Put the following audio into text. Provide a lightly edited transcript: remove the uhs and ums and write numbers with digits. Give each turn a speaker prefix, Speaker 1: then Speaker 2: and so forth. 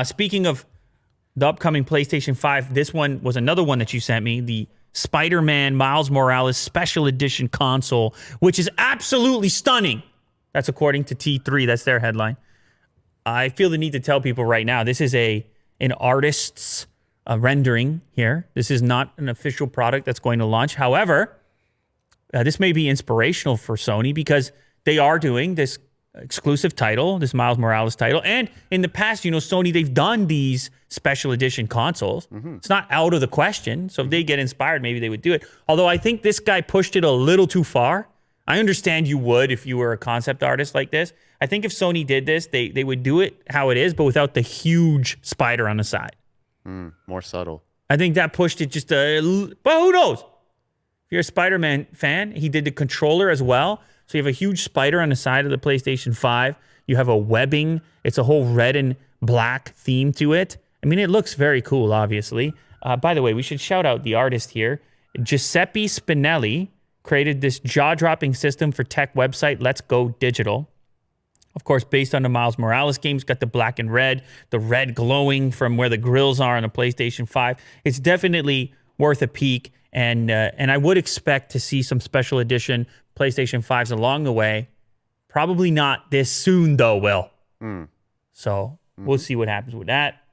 Speaker 1: Speaking of the upcoming PlayStation 5, this one was another one that you sent me, the Spider-Man Miles Morales Special Edition console, which is absolutely stunning. That's according to T3. That's their headline. I feel the need to tell people right now, this is an artist's rendering here. This is not an official product that's going to launch. However, this may be inspirational for Sony because they are doing this exclusive title, this Miles Morales title. And in the past, Sony, they've done these special edition consoles. Mm-hmm. It's not out of the question. So if they get inspired, maybe they would do it. Although I think this guy pushed it a little too far. I understand you would if you were a concept artist like this. I think if Sony did this, they would do it how it is, but without the huge spider on the side.
Speaker 2: More subtle.
Speaker 1: I think that pushed it just a... Well, who knows? If you're a Spider-Man fan, he did the controller as well. So you have a huge spider on the side of the PlayStation 5. You have a webbing. It's a whole red and black theme to it. I mean, it looks very cool, obviously. By the way, we should shout out the artist here. Giuseppe Spinelli created this jaw-dropping system for tech website Let's Go Digital. Of course, based on the Miles Morales game, it's got the black and red, the red glowing from where the grills are on the PlayStation 5. It's definitely worth a peek, and I would expect to see some special edition PlayStation 5s along the way. Probably not this soon, though, Will. So we'll see what happens with that.